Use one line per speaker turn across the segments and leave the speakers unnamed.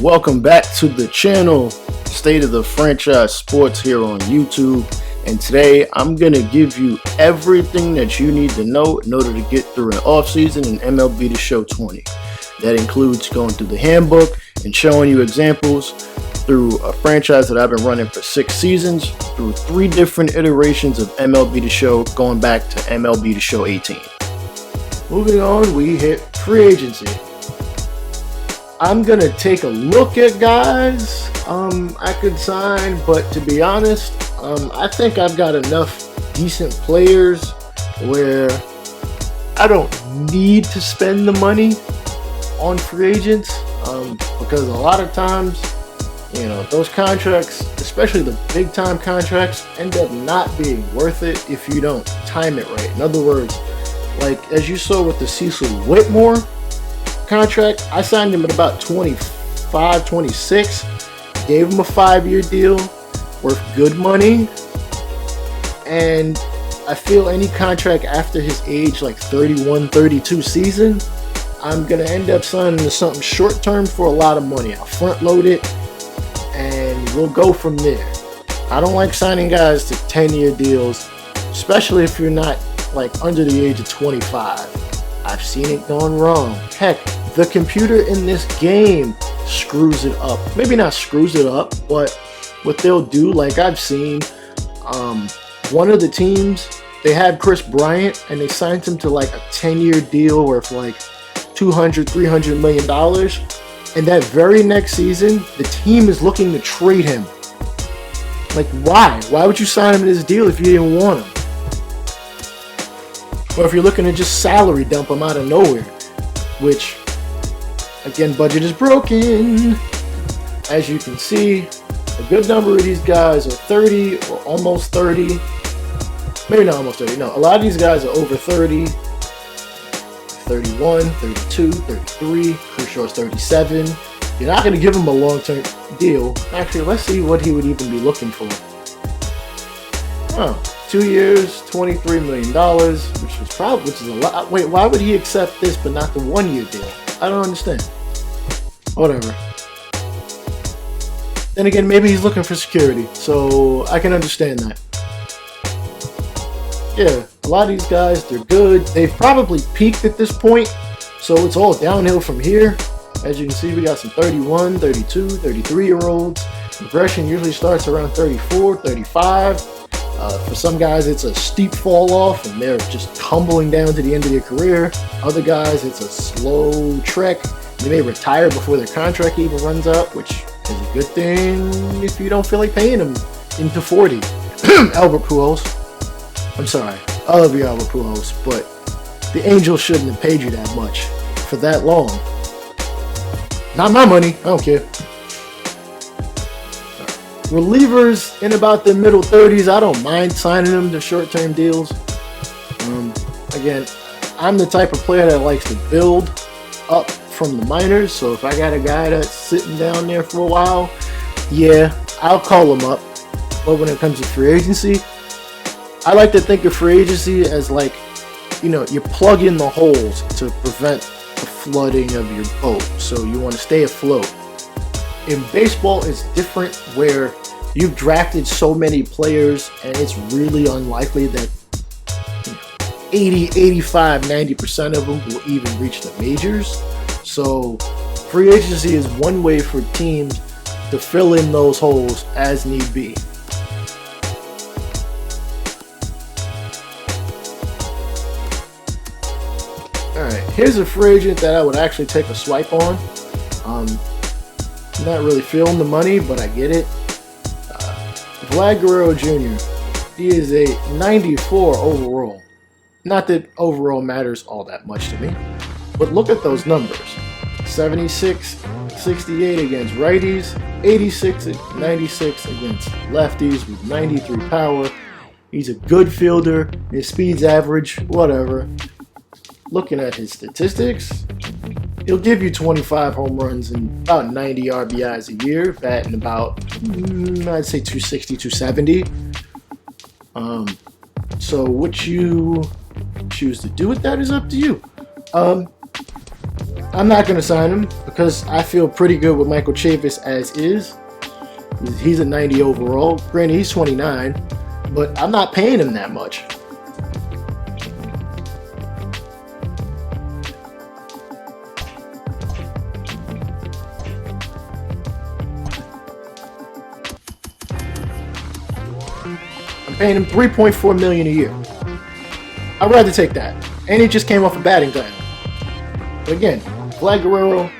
Welcome back to the channel, State of the Franchise Sports here on YouTube. And today I'm going to give you everything that you need to know in order to get through an offseason in MLB The Show 20. That includes going through the handbook and showing you examples through a franchise that I've been running for 6 seasons, through 3 different iterations of MLB The Show going back to MLB The Show 18. Moving on, we hit free agency. I'm going to take a look at guys I could sign, but to be honest, I think I've got enough decent players where I don't need to spend the money on free agents because a lot of times, those contracts, especially the big time contracts, end up not being worth it if you don't time it right. In other words, like as you saw with the Cecil Whitmore contract, I signed him at about 25, 26, gave him a 5-year deal worth good money, and I feel any contract after his age, like 31, 32 season, I'm going to end up signing to something short term for a lot of money. I'll front load it and we'll go from there. I don't like signing guys to 10-year deals, especially if you're not like under the age of 25. I've seen it gone wrong. Heck, the computer in this game screws it up. Maybe not screws it up, but what they'll do, like I've seen, one of the teams, they had Chris Bryant and they signed him to like a 10-year deal worth like $200, $300 million. And that very next season, the team is looking to trade him. Like, why? Why would you sign him to this deal if you didn't want him? Or if you're looking to just salary dump him out of nowhere, which, again, budget is broken. As you can see, a good number of these guys are 30 or almost 30. Maybe not almost 30. No, a lot of these guys are over 30. 31, 32, 33. Kershaw's 37. You're not going to give him a long-term deal. Actually, let's see what he would even be looking for. Oh. 2 years, $23 million, which is a lot. Wait, why would he accept this but not the 1-year deal? I don't understand. Whatever. Then again, maybe he's looking for security, so I can understand that. Yeah, a lot of these guys, they're good. They've probably peaked at this point, so it's all downhill from here. As you can see, we got some 31, 32, 33-year-olds. Progression usually starts around 34, 35. For some guys, it's a steep fall off and they're just tumbling down to the end of their career. Other guys, it's a slow trek. They may retire before their contract even runs out, which is a good thing if you don't feel like paying them into 40. Albert Pujols. I'm sorry. I love you, Albert Pujols, but the Angels shouldn't have paid you that much for that long. Not my money. I don't care. Relievers in about the middle 30s, I don't mind signing them to short-term deals. Again, I'm the type of player that likes to build up from the minors, so if I got a guy that's sitting down there for a while, yeah, I'll call him up. But when it comes to free agency, I like to think of free agency as like, you plug in the holes to prevent the flooding of your boat, so you want to stay afloat. In baseball, it's different where you've drafted so many players and it's really unlikely that 80, 85, 90% of them will even reach the majors. So free agency is one way for teams to fill in those holes as need be. Alright, here's a free agent that I would actually take a swipe on. Not really feeling the money, but I get it. Vlad Guerrero Jr. He is a 94 overall. Not that overall matters all that much to me, but look at those numbers. 76, 68 against righties, 86, 96 against lefties with 93 power. He's a good fielder. His speed's average, whatever. Looking at his statistics, he'll give you 25 home runs and about 90 RBIs a year, batting about, I'd say 260, 270. So what you choose to do with that is up to you. I I'm not going to sign him because I feel pretty good with Michael Chavis as is. He's a 90 overall. Granted, he's 29, but I'm not paying him that much. I'm paying him $3.4 million a year. I'd rather take that. And he just came off a batting title. But again, Vlad Guerrero,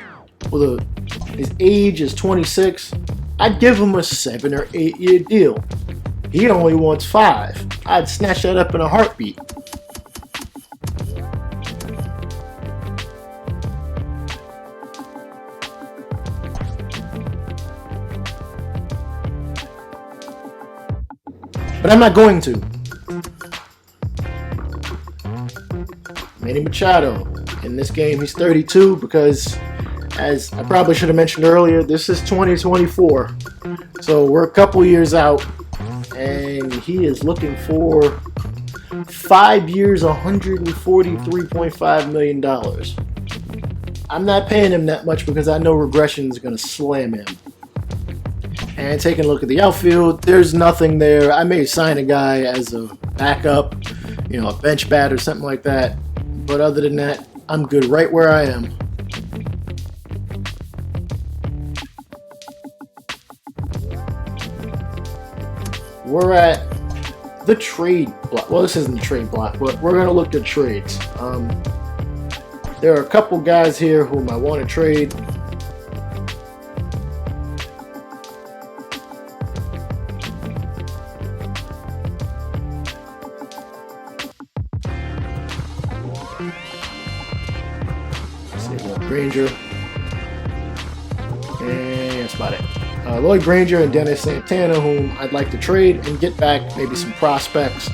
his age is 26. I'd give him a 7 or 8 year deal. He only wants 5. I'd snatch that up in a heartbeat. But I'm not going to. Manny Machado. In this game, he's 32 because, as I probably should have mentioned earlier, this is 2024. So we're a couple years out, and he is looking for 5 years, $143.5 million. I'm not paying him that much because I know regression is going to slam him. And taking a look at the outfield, there's nothing there. I may sign a guy as a backup, a bench bat or something like that. But other than that, I'm good right where I am. We're at the trade block. Well, this isn't the trade block, but we're going to look at trades. There are a couple guys here whom I want to trade. Granger, and that's about it. Lloyd Granger and Dennis Santana, whom I'd like to trade and get back maybe some prospects.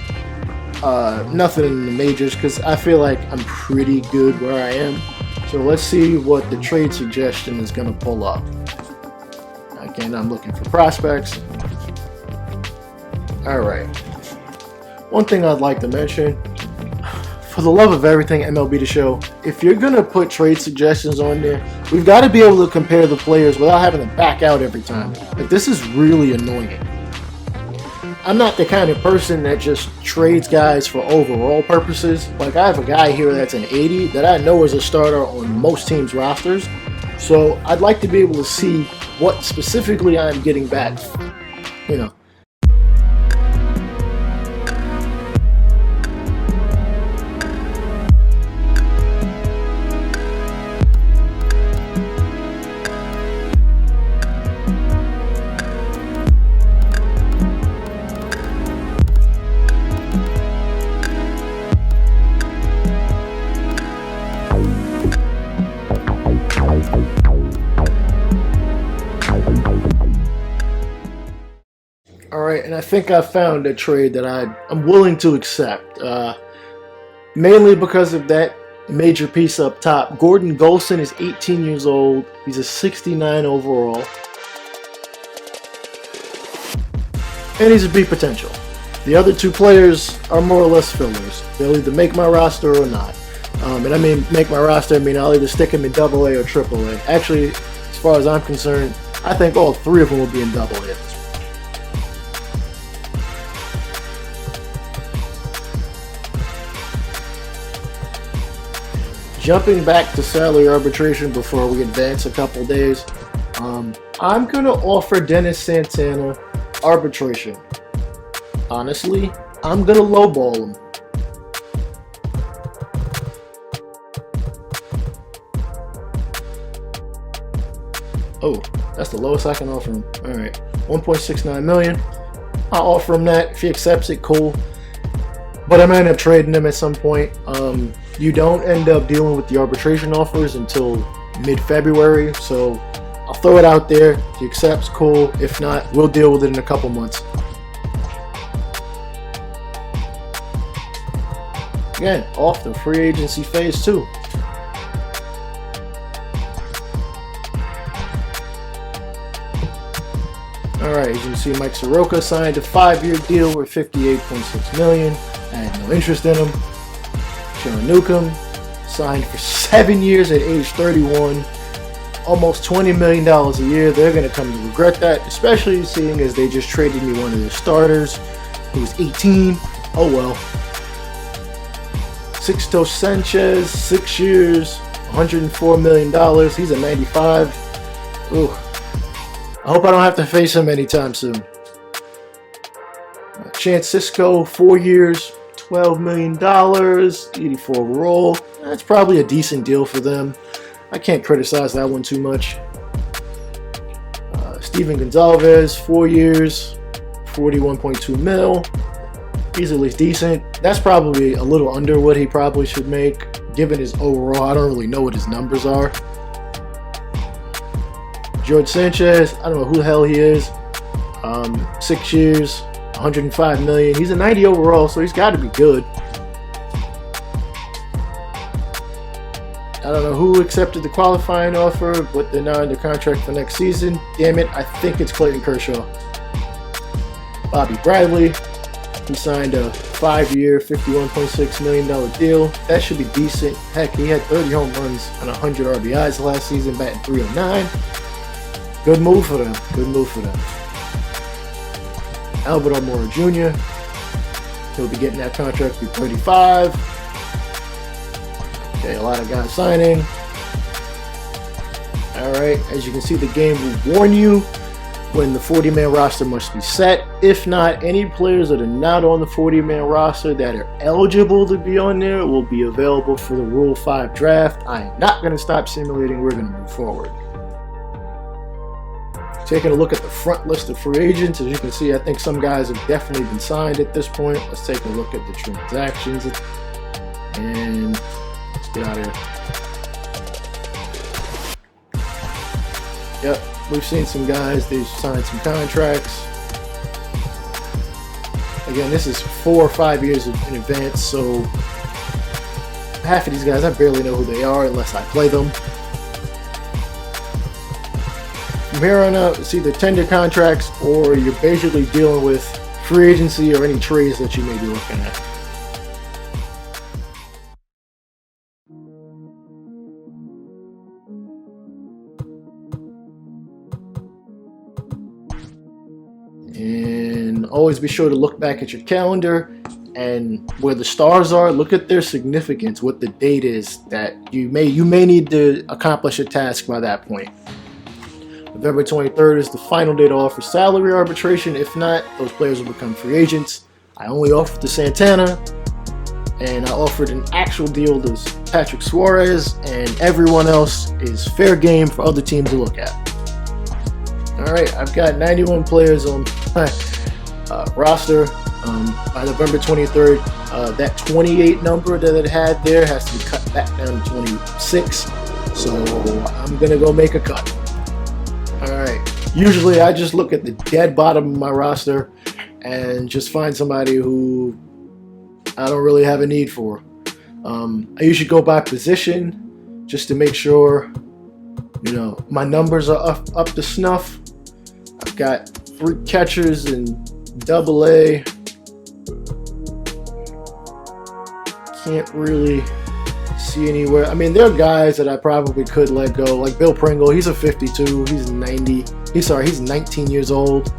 Nothing in the majors because I feel like I'm pretty good where I am. So let's see what the trade suggestion is going to pull up. Again, I'm looking for prospects. All right. One thing I'd like to mention. For the love of everything MLB The Show, if you're going to put trade suggestions on there, we've got to be able to compare the players without having to back out every time. Like, this is really annoying. I'm not the kind of person that just trades guys for overall purposes. Like, I have a guy here that's an 80 that I know is a starter on most teams' rosters. So I'd like to be able to see what specifically I'm getting back. Alright, and I think I found a trade that I'm willing to accept. Mainly because of that major piece up top. Gordon Golson is 18 years old. He's a 69 overall. And he's a B potential. The other two players are more or less fillers. They'll either make my roster or not. And I mean make my roster, I'll either stick him in AA or AAA. Actually, as far as I'm concerned, I think all three of them will be in AA at this point. Jumping back to salary arbitration before we advance a couple days, I'm going to offer Dennis Santana arbitration. Honestly, I'm going to lowball him. Oh, that's the lowest I can offer him. Alright, $1.69 million. I'll offer him that. If he accepts it, cool. But I might end up trading him at some point. You don't end up dealing with the arbitration offers until mid-February, so I'll throw it out there. If he accepts, cool. If not, we'll deal with it in a couple months. Again, off the free agency phase 2. Alright, as you can see, Mike Soroka signed a 5-year deal worth $58.6 million. I had no interest in him. Sean Newcomb signed for 7 years at age 31. Almost $20 million a year. They're going to come to regret that, especially seeing as they just traded me one of their starters who was 18. Oh well. Sixto Sanchez, 6 years, $104 million. He's a 95. Ooh. I hope I don't have to face him anytime soon. Chance Cisco, 4 years, $12 million, 84 overall. That's probably a decent deal for them. I can't criticize that one too much. Steven Gonzalez, 4 years, 41.2 mil. He's at least decent. That's probably a little under what he probably should make, given his overall. I don't really know what his numbers are. George Sanchez, I don't know who the hell he is. 6 years, $105 million. He's a 90 overall, so he's got to be good. I don't know who accepted the qualifying offer, but they're not under contract for next season. Damn it, I think it's Clayton Kershaw. Bobby Bradley, he signed a 5-year, $51.6 million deal. That should be decent. Heck, he had 30 home runs and 100 RBIs last season, batting .309. Good move for them. Good move for them. Albert Almora Jr., he'll be getting that contract through 35. Okay, a lot of guys signing. Alright, as you can see, the game will warn you when the 40-man roster must be set. If not, any players that are not on the 40-man roster that are eligible to be on there will be available for the Rule 5 draft. I am not going to stop simulating. We're going to move forward. Taking a look at the front list of free agents, as you can see, I think some guys have definitely been signed at this point. Let's take a look at the transactions. And let's get out of here. Yep, we've seen some guys, they've signed some contracts. Again, this is 4 or 5 years in advance, so half of these guys, I barely know who they are unless I play them. From here on out, it's either tender contracts or you're basically dealing with free agency or any trades that you may be looking at. And always be sure to look back at your calendar and where the stars are, look at their significance, what the date is that you may need to accomplish a task by that point. November 23rd is the final day to offer salary arbitration. If not, those players will become free agents. I only offered to Santana, and I offered an actual deal to Patrick Suarez, and everyone else is fair game for other teams to look at. Alright, I've got 91 players on my roster. By November 23rd, that 28 number that it had there has to be cut back down to 26. So I'm going to go make a cut. Alright, usually I just look at the dead bottom of my roster and just find somebody who I don't really have a need for. I usually go by position just to make sure, you know, my numbers are up to snuff. I've got 3 catchers in AA. Can't really see anywhere. I mean, there are guys that I probably could let go, like Bill Pringle. He's a 52. He's 19 years old.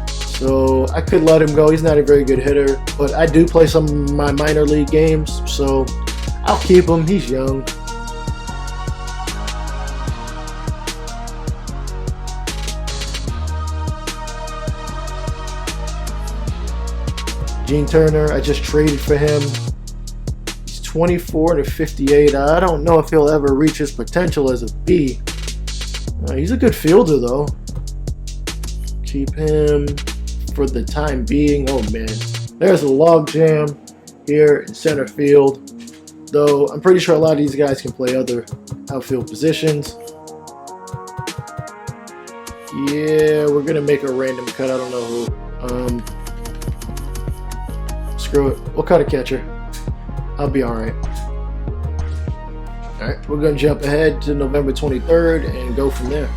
So I could let him go. He's not a very good hitter, but I do play some of my minor league games, so I'll keep him. He's young. Gene Turner, I just traded for him. 24 to 58. I don't know if he'll ever reach his potential as a B. He's a good fielder, though. Keep him for the time being. Oh, man. There's a log jam here in center field. Though, I'm pretty sure a lot of these guys can play other outfield positions. Yeah, we're going to make a random cut. I don't know who. Screw it. We'll cut a catcher. I'll be alright. Alright, we're going to jump ahead to November 23rd and go from there.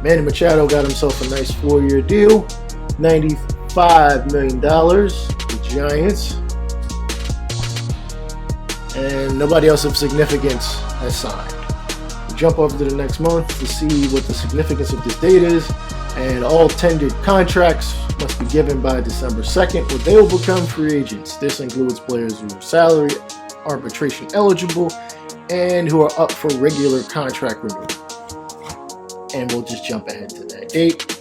Manny Machado got himself a nice 4-year deal. $94 $5 million, the Giants. And nobody else of significance has signed. We jump over to the next month to see what the significance of this date is. And all tendered contracts must be given by December 2nd, or they will become free agents. This includes players who are salary arbitration eligible and who are up for regular contract renewal. And we'll just jump ahead to that date.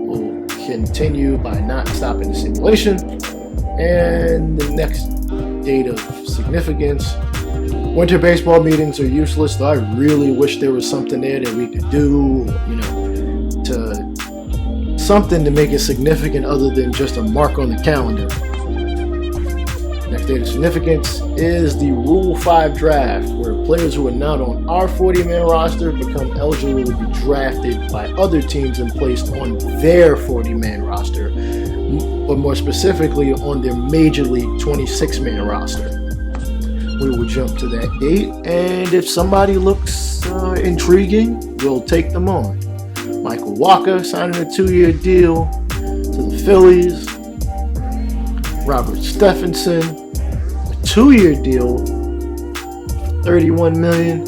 We'll continue by not stopping the simulation. And the next date of significance. Winter baseball meetings are useless, though I really wish there was something there that we could do, something to make it significant other than just a mark on the calendar. Next date of significance is the Rule 5 draft, where players who are not on our 40-man roster become eligible to be drafted by other teams and placed on their 40-man roster, or more specifically on their Major League 26-man roster. We will jump to that date, and if somebody looks intriguing, we'll take them on. Michael Walker signing a 2-year deal to the Phillies. Robert Stephenson, a 2-year deal, $31 million.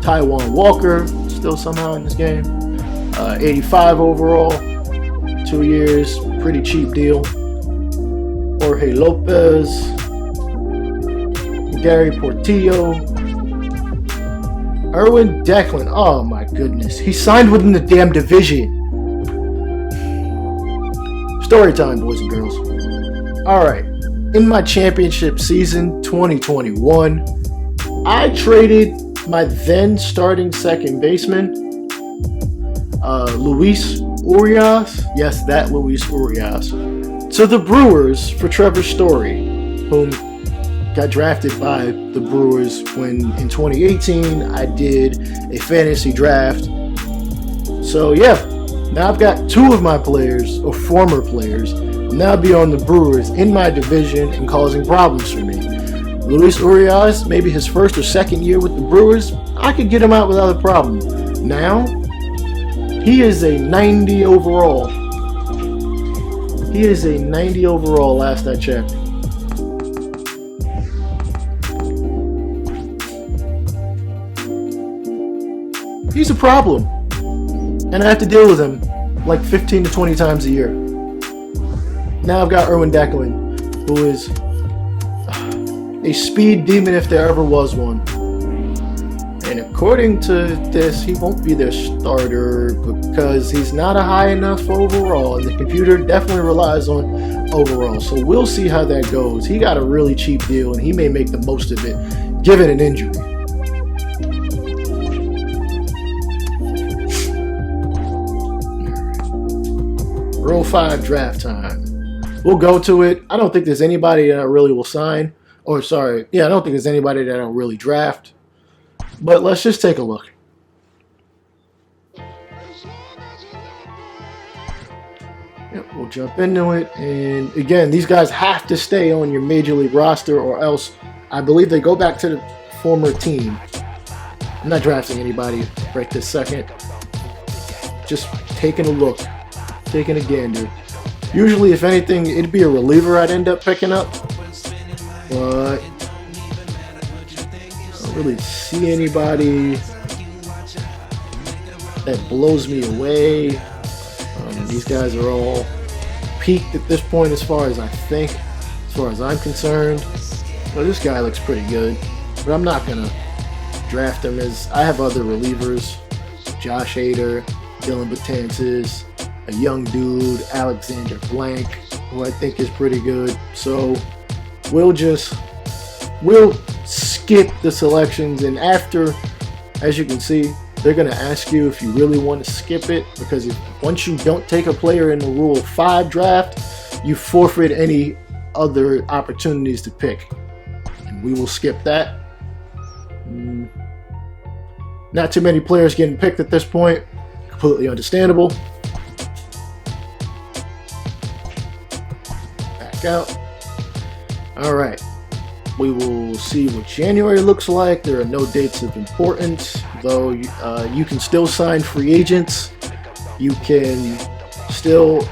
Taijuan Walker, still somehow in this game, 85 overall, 2 years, pretty cheap deal. Jorge Lopez, Gary Portillo, Erwin Declan. Oh my goodness, he signed within the damn division. Story time, boys and girls. Alright, in my championship season 2021, I traded my then starting second baseman, Luis Urias, yes, that Luis Urias, to the Brewers for Trevor Story, whom got drafted by the Brewers when in 2018 I did a fantasy draft. So yeah, now I've got 2 of my players, or former players, will now be on the Brewers in my division and causing problems for me. Luis Urias, maybe his first or second year with the Brewers, I could get him out without a problem. Now, he is a 90 overall. He is a 90 overall last I checked. He's a problem, and I have to deal with him like 15 to 20 times a year. Now I've got Erwin Declan, who is a speed demon if there ever was one. And according to this, he won't be their starter because he's not a high enough overall, and the computer definitely relies on overall. So we'll see how that goes. He got a really cheap deal, and he may make the most of it, given an injury. Rule 5 draft time. We'll go to it. I don't think there's anybody that I really will sign. I don't think there's anybody that I'll really draft. But let's just take a look. Yep, we'll jump into it. And again, these guys have to stay on your Major League roster, or else I believe they go back to the former team. I'm not drafting anybody right this second. Just taking a look. Taking a gander. Usually, if anything, it'd be a reliever I'd end up picking up. But I don't really see anybody that blows me away. These guys are all peaked at this point as far as I think, as far as I'm concerned. Well, this guy looks pretty good, but I'm not going to draft him as I have other relievers. Josh Hader, Dylan Betances, a young dude, Alexander Blank, who I think is pretty good. So we'll skip the selections, and after, as you can see, they're going to ask you if you really want to skip it, because once you don't take a player in the Rule 5 draft, you forfeit any other opportunities to pick, and we will skip that. Not too many players getting picked at this point, completely understandable. Out. All right. We will see what January looks like. There are no dates of importance, though you can still sign free agents. You can still...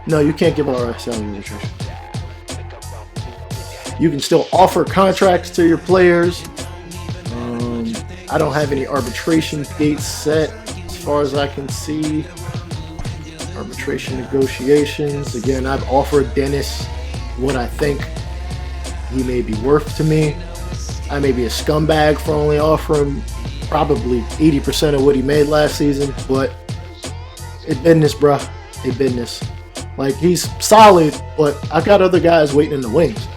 No, you can't give our salary arbitration. You can still offer contracts to your players. I don't have any arbitration dates set as far as I can see. Arbitration negotiations. Again, I've offered Dennis what I think he may be worth to me. I may be a scumbag for only offering probably 80% of what he made last season, but it's business, bruh. It's business. Like, he's solid, but I got other guys waiting in the wings.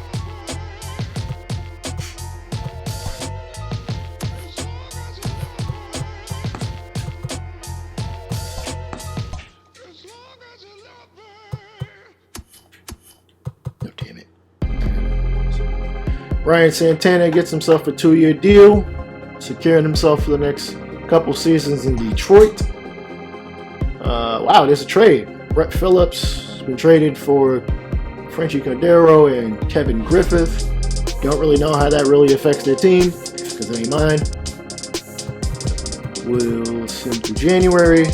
Ryan Santana gets himself a 2-year deal, securing himself for the next couple seasons in Detroit. Wow, there's a trade. Brett Phillips has been traded for Frenchie Cordero and Kevin Griffith. Don't really know how that really affects their team, because it ain't mine. We'll send to January.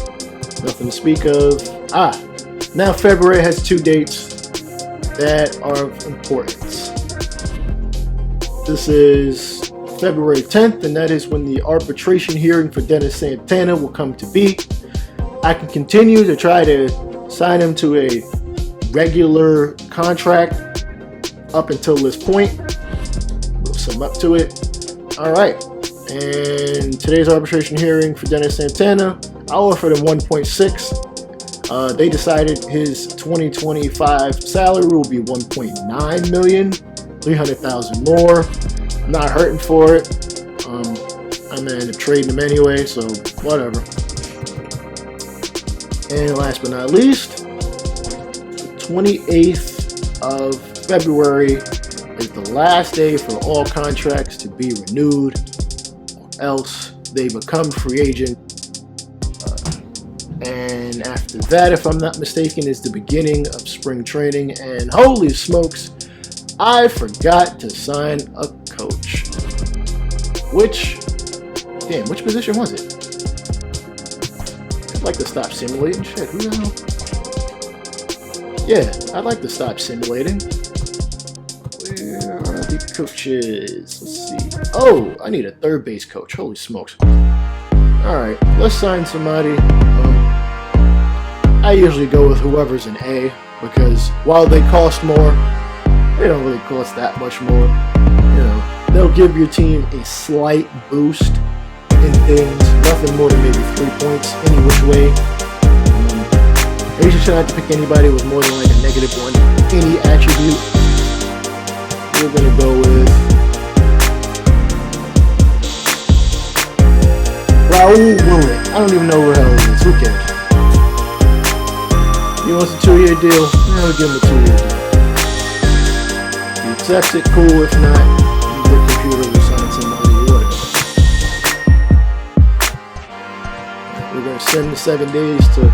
Nothing to speak of. Now February has 2 dates that are of importance. This is February 10th, and that is when the arbitration hearing for Dennis Santana will come to be. I can continue to try to sign him to a regular contract up until this point. We'll sum up to it. All right. And today's arbitration hearing for Dennis Santana, I offered him 1.6. They decided his 2025 salary will be 1.9 million. 300,000 more. I'm not hurting for it. I'm gonna end up trading him anyway, so whatever. And last but not least, the 28th of February is the last day for all contracts to be renewed, or else they become free agent. And after that, if I'm not mistaken, is the beginning of spring training. And holy smokes, I forgot to sign a coach. Which position was it? I'd like to stop simulating. Shit, who the hell? Yeah, I'd like to stop simulating. Where are the coaches? Let's see. Oh, I need a third base coach. Holy smokes. Alright, let's sign somebody. I usually go with whoever's an A, because while they cost more, they don't really cost that much more. You know, they'll give your team a slight boost in things, nothing more than maybe 3 points any which way. You should have to pick anybody with more than like a -1 any attribute. We're gonna go with Raul Willett. I don't even know where the hell it is. Who cares? He wants a 2-year deal. We'll give him a 2-year deal. Accepts it, cool. If not, the computer will sign somebody or whatever. We're going to send the 7 days to...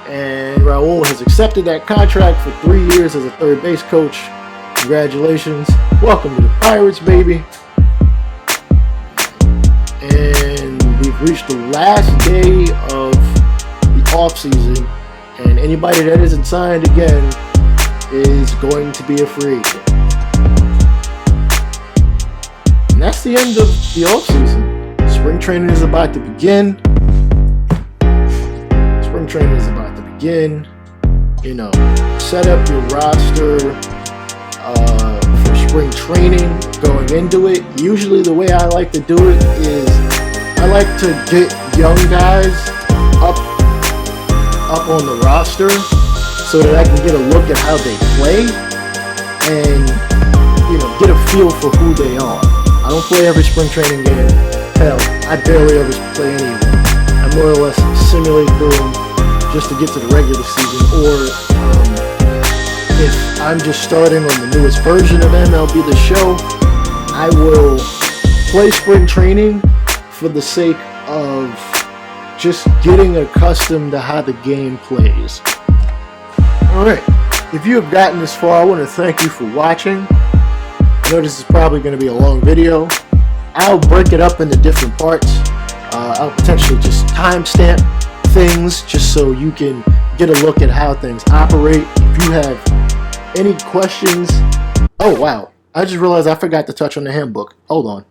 And Raul has accepted that contract for 3 years as a third base coach. Congratulations. Welcome to the Pirates, baby. And we've reached the last day of the offseason. And anybody that isn't signed again is going to be a free agent. And that's the end of the offseason. Spring training is about to begin. Spring training is about to begin. You know, set up your roster for spring training going into it. Usually the way I like to do it is I like to get young guys up on the roster so that I can get a look at how they play and, you know, get a feel for who they are. I don't play every spring training game. Hell, I barely ever play any of them. I more or less simulate through them just to get to the regular season, or if I'm just starting on the newest version of MLB The Show, I will play spring training for the sake of just getting accustomed to how the game plays. Alright, if you have gotten this far, I want to thank you for watching. I know this is probably going to be a long video. I'll break it up into different parts. I'll potentially just timestamp things just so you can get a look at how things operate. If you have any questions... Oh, wow. I just realized I forgot to touch on the handbook. Hold on.